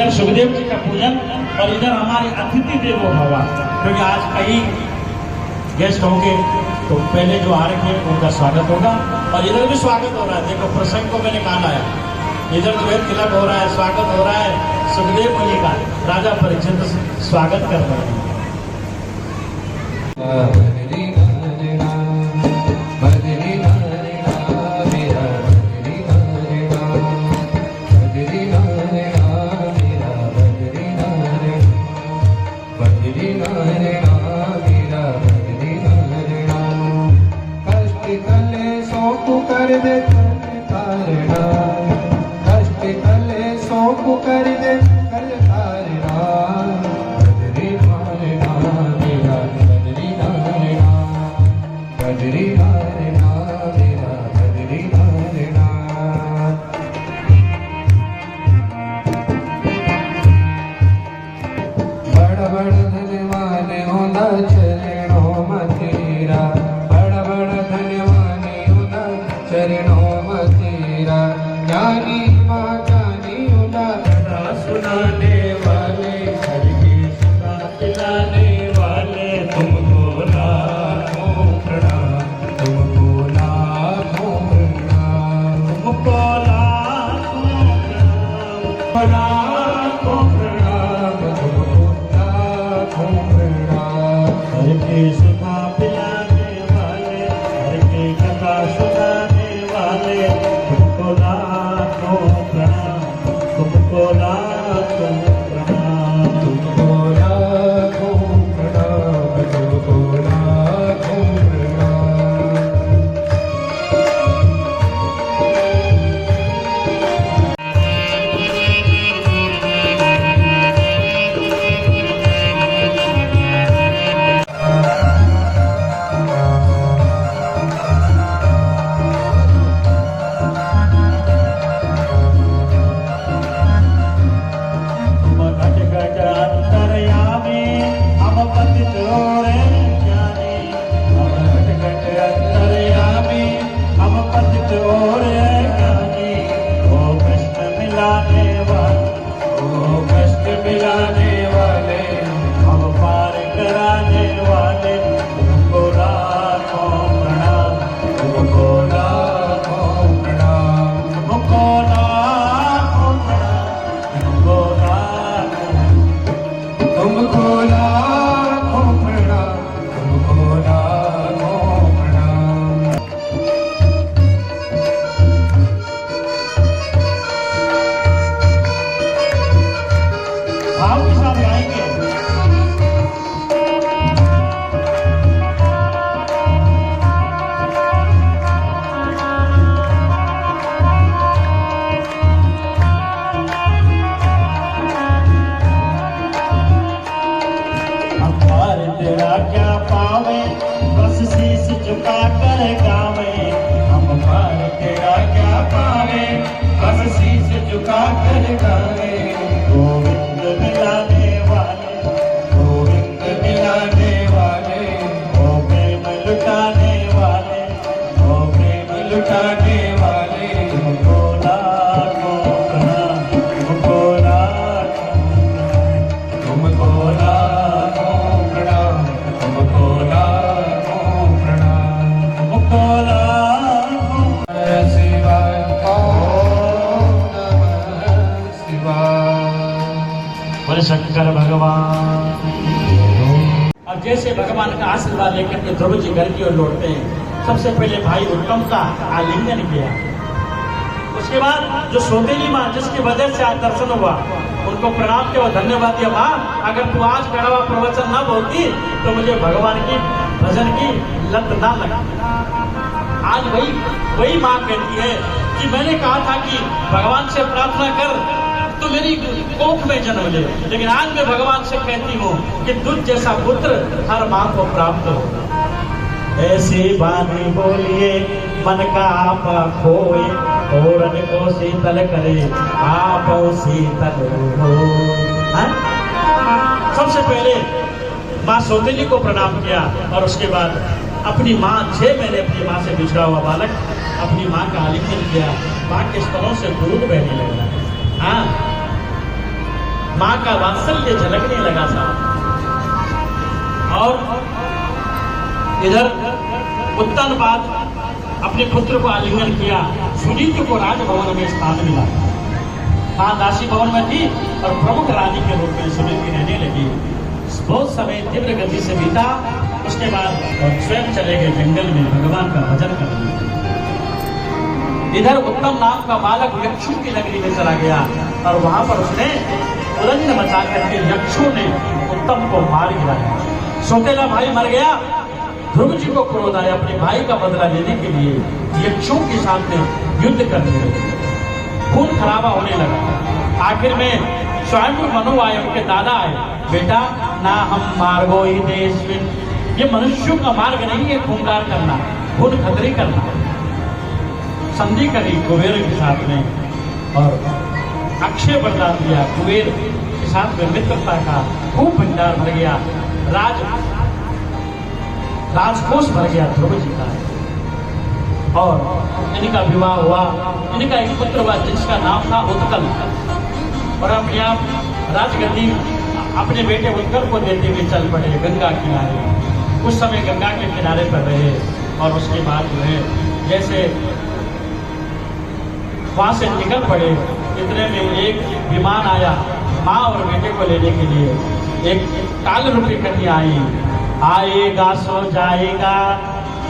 इधर सुखदेव जी का पूजन और इधर हमारे अतिथि देवो भव, क्योंकि आज कई गेस्ट होंगे तो पहले जो आ रखे हैं उनका स्वागत होगा और इधर भी स्वागत हो रहा है। देखो प्रसंग को मैंने कहा लाया, इधर जो है तिलक हो रहा है, स्वागत हो रहा है। सुखदेव मुनि का राजा परीक्षित स्वागत कर रहे हैं। कर दे तारना, कष्ट कले सो कर दे कर तारना, बदरी मारना मेरा बदरी मारना, बदरी मारना मेरा बदरी मारना। बड़ बड़ धनवान होना चरणों मतेरा, बड़ बड़ धनवान चरणों मतेरा, ज्ञानी माँ जानी उदा कथा सुनाने वाले, हर की सुना पिलाने वाले, तुमको लाखों प्रणाम, तुमको लाखों प्रणाम, तुमको लाखों प्रणाम, लाखों प्रणाम, तुमको लाखों प्रणाम। हर की सुना पिलाने वाले, हर की कथा सुनाने तुमको लाखों प्रणाम, तुमको लाखों प्रणाम, तुमको लाखों प्रणाम, तुमको लाखों प्रणाम। गोविंद मिलाने वाले, गोविंद मिलाने वाले, ओ प्रेम लुटाने वाले, ओ प्रेम लुटाने वाले, तुमको लाखों प्रणाम, तुमको लाखों प्रणाम, तुमको लाखों प्रणाम, तुमको लाखों शिवाय। बोले शंकर भगवान। अब जैसे भगवान का आशीर्वाद लेकर के ध्रुव जी घर की ओर लौटते हैं, सबसे पहले भाई उत्तम का आलिंगन किया। उसके बाद जो सौतेली माँ जिसकी वजह से आज दर्शन हुआ, उनको प्रणाम किया और धन्यवाद दिया। माँ, अगर तू आज कड़वा प्रवचन न बोलती तो मुझे भगवान की भजन की लत ना लगती। आज वही माँ कहती है कि मैंने कहा था कि भगवान से प्रार्थना कर तो मेरी कोख में जन्म ले, लेकिन आज मैं भगवान से कहती हूँ कि तुझ जैसा पुत्र हर माँ को प्राप्त हो। ऐसी वाणी बोलिए मन का आपा खोए, और को शीतल करे आप शीतल हो। सबसे पहले माँ सौतेली को प्रणाम किया और उसके बाद अपनी माँ 6 महीने अपनी माँ से बिछड़ा हुआ बालक अपनी माँ का आलिंगन किया। माँ के स्तनों से दूध बहने लगा। हाँ, माँ का वात्सल्य झलकने लगा साहब। और इधर उत्तनपाद अपने पुत्र को आलिंगन किया। सुनीति को राजभवन में स्थान मिला। माँ दासी भवन में थी और प्रमुख रानी के रूप में सुनीति रहने लगी। बहुत समय तीव्र गति से बीता। उसके बाद स्वयं चले गए जंगल में भगवान का भजन करने। इधर उत्तम नाम का बालक यक्षों की नगरी में चला गया और वहां पर उसने उलंघन मचा करके यक्षों ने उत्तम को मार गिराया। सौतेला भाई मर गया। ध्रुव जी को क्रोध आया। अपने भाई का बदला लेने के लिए यक्षों के साथ में युद्ध करने लगे। खून खराबा होने लगा। आखिर में स्वयं मनु आए, उनके दादा आए, बेटा ना हम मार्गो ही देश में, ये मनुष्यों का मार्ग नहीं है खूंखार करना, खून खतरी करना। संधि करी कुबेर के साथ में और अक्षय वरदान दिया। कुबेर के साथ में मित्रता का खूब भंडार भर गया। राजकोष भर गया ध्रुव जी का। और इनका विवाह हुआ। इनका एक पुत्र हुआ जिसका नाम था उत्कल। और अपने आप राजगद्दी अपने बेटे उत्कल को देते हुए चल पड़े गंगा किनारे। कुछ समय गंगा के किनारे पर रहे और उसके बाद जो है जैसे वहां से निकल पड़े, इतने में एक विमान आया माँ और बेटे को लेने के लिए। एक काल रूपी कन्या आई। आएगा सो जाएगा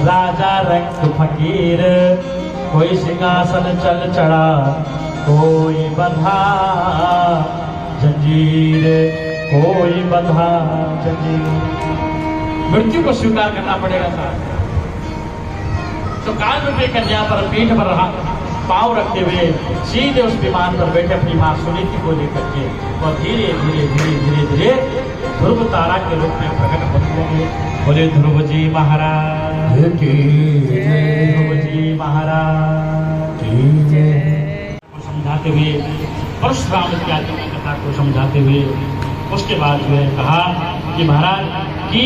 राजा रंग फकीर, कोई सिंहासन चल चढ़ा कोई बंधा जंजीर, कोई बंधा जंजीर। मृत्यु को स्वीकार करना पड़ेगा साहब। तो काल रूपी कन्या पर पीठ पर रहा पांव रखते हुए सीधे उस विमान पर बैठे अपनी मां सुनीति को लेकर के और धीरे धीरे धीरे धीरे धीरे ध्रुव तारा के रूप में प्रकट होने लगे। बोले ध्रुव जी महाराज की जय, ध्रुव जी महाराज की जय को समझाते हुए परशुराम इत्यादि की कथा को समझाते हुए उसके बाद जो है कहा कि महाराज की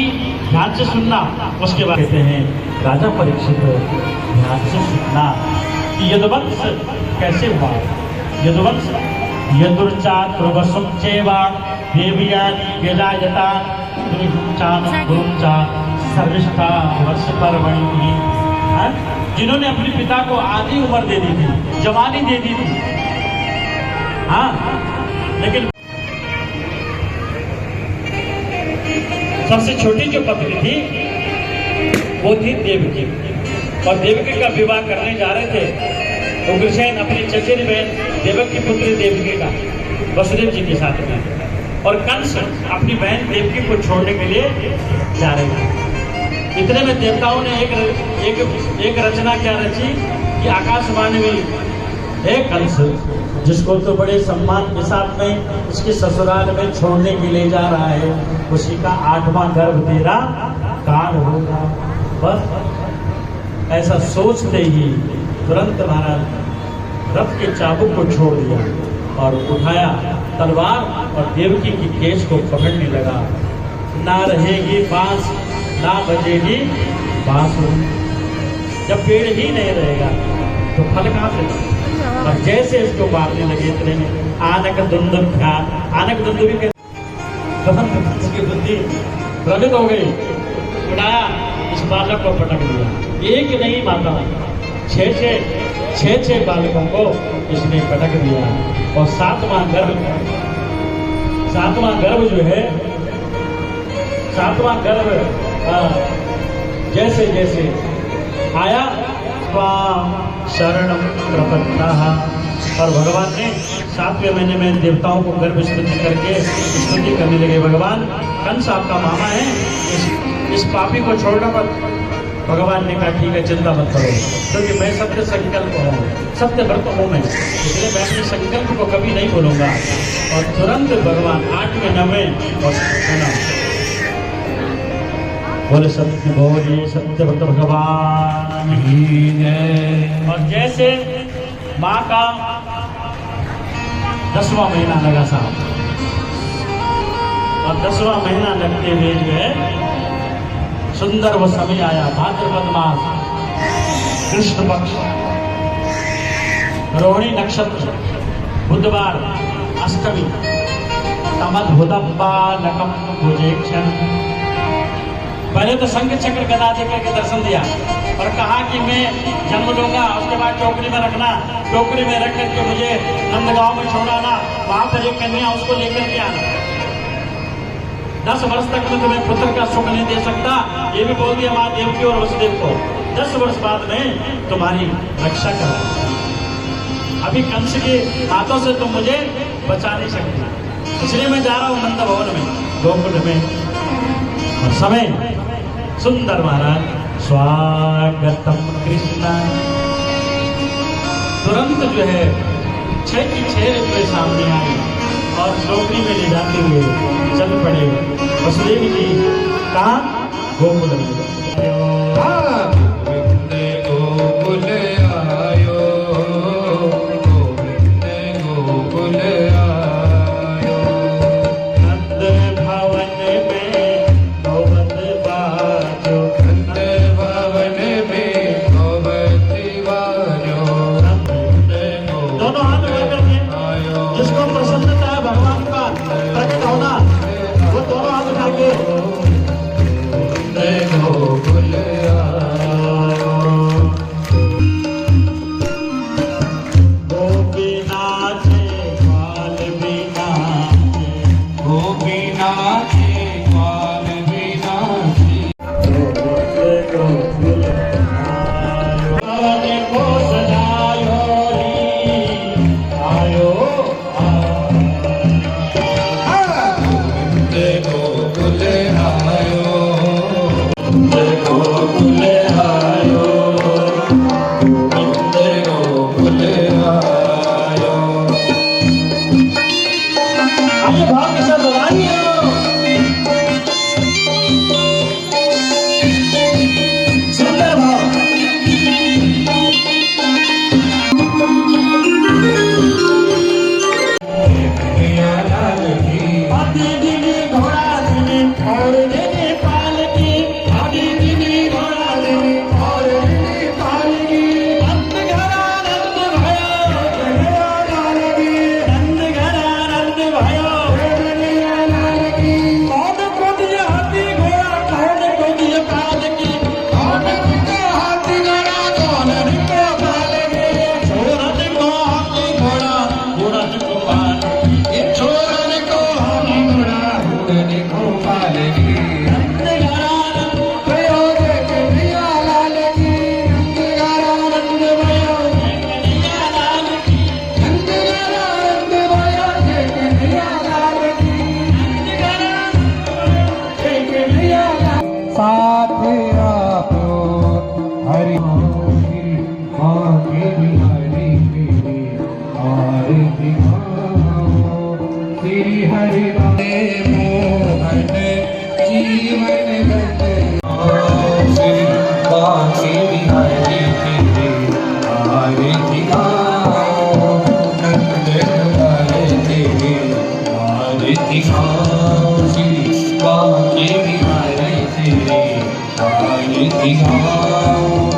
ध्यान से सुनना। उसके बाद कहते हैं राजा परीक्षित ध्यान से सुनना कि यदुवंश कैसे हुआ। यदुवंश यदुर्चा ध्रुवसुचेवा देवयानी व्यजायता गुरुचा सर्विष्ठा वर्ष पर्वणि, जिन्होंने अपने पिता को आधी उम्र दे दी थी, जवानी दे दी थी। हाँ, लेकिन सबसे छोटी जो पत्नी थी वो थी देवकी। और देवकी का विवाह करने जा रहे थे उग्रसेन अपनी चचेरी बहन देवकी पुत्री देवकी का वसुदेव जी के साथ में, और कंस अपनी बहन देवकी को छोड़ने के लिए जा रहे थे। इतने में देवताओं ने एक रचना क्या रची कि आकाशवाणी में एक कंस जिसको तो बड़े सम्मान के साथ में उसके ससुराल में छोड़ने के लिए जा रहा है, उसी का 8वां गर्भ तेरा काल होगा। बस ऐसा सोचते ही तुरंत महाराज रथ के चाबुक को छोड़ दिया और उठाया तलवार और देवकी की केश को पकड़ने लगा। ना रहेगी बांस ना बजेगी बांसुरी। जब पेड़ ही नहीं रहेगा तो फल कहाँ से? और जैसे इसको मारने लगे इतने में आनक दुंदुभ आनक दुंदुभी के उसकी बुद्धि प्रगट हो गई। उठाया इस बालक को पटक दिया। एक नहीं माता, छह बालकों को इसने पटक दिया। और 7वां गर्भ जो है 7वां गर्भ जैसे जैसे आया शरणम प्रपन्नः, और भगवान ने 7वें महीने में देवताओं को गर्भ स्तुति करके स्तुति करने लगे। भगवान कंस आपका मामा है, इस पापी को छोड़ना मत। भगवान ने कहा ठीक है चिंता मत करो, क्योंकि मैं सत्य संकल्प हूँ, सत्य व्रत हूँ मैं, इसलिए मैं अपने संकल्प को कभी नहीं भूलूंगा। और तुरंत भगवान 8वें 9वें और बोले सत्य भक्त भगवान ही है। और जैसे माँ का 10वां महीना लगा साहब, और 10वां महीना लगते हुए जो है सुंदर वो समय आया। भाद्रपद मास कृष्ण पक्ष रोहिणी नक्षत्र बुधवार अष्टमी समद्भुतम्बालकं भुजेक्षण। पहले तो शंख चक्र गदा देकर के दर्शन दिया और कहा कि मैं जन्म लूंगा, उसके बाद टोकरी में रखना, टोकरी में रख करके मुझे नंदगांव में छोड़ाना, वहां पर एक कन्या उसको लेकर के आना। 10 वर्ष तक मैं तुम्हें पुत्र का सुख नहीं दे सकता, ये भी बोल दिया माँ देवकी और वसुदेव को। 10 वर्ष बाद में तुम्हारी रक्षा कर। अभी कंस के हाथों से तुम मुझे बचा नहीं सकते, इसलिए मैं जा रहा हूँ नंद भवन में, गोकुल में। और समय सुंदर महाराज स्वागतम कृष्ण, तुरंत जो है 6 की 6 रुपये सामने आए और टोकरी में ले जाते हुए चल पड़े वसुदेव जी। कहा? गोकुल में। गोकुल आयो, गोविंद गोकुल आयो। नंद भवन में नौबत बाजो, नंद भवन में नौबत बाजो। दोनों हाथ मिलाकर के जिसको प्रसन्नता है भगवान का प्रकट होना, वो दोनों हाथ उठा के गोकुल गोपीनाथ बाल बीनाथ, गोपीनाथ बाल विनाशी। भवन को सजायो री, आयो गोविंद गोकुल आयो, गोकुल आयो, गोविंद गोकुल आयो। आइए भाव के साथ बधाइए। सुंदर भाव। कन्हैया लाल की, आदि दिनी घोड़ा दिनी और दिनी पालकी, आदि दिनी घोड़ा दिनी और दिनी पालकी। नंद घरा नंद भयो, कन्हैया लाल की। नंद घरा नंद भयो, कन्हैया लाल की। कौन को दिया हाथी घोड़ा, कौन को दिया पालकी, कौन को दिया हाथी घोड़ा, कौन को पालकी। छोरन को हाथी घोड़ा, घोड़न को पालकी। छोरन को हाथी घोड़ा, घोड़न को पालकी। नंद घरा नंद भयो, कन्हैया लाल की। नंद घरा नंद भयो, कन्हैया लाल की। नंद घरा नंद भयो, कन्हैया लाल की। नंद घरा नंद भयो, कन्हैया लाल की। साथ आपो हरि माँ के बिहारी मेरी आरती गाओ। श्री हरि मोहन जीवन श्री माँ के बिहारी मेरी आरती गाओ। नंद लाल तेरी आरती गाओ। श्री माँ के बिहारी तेरी आरती गाओ।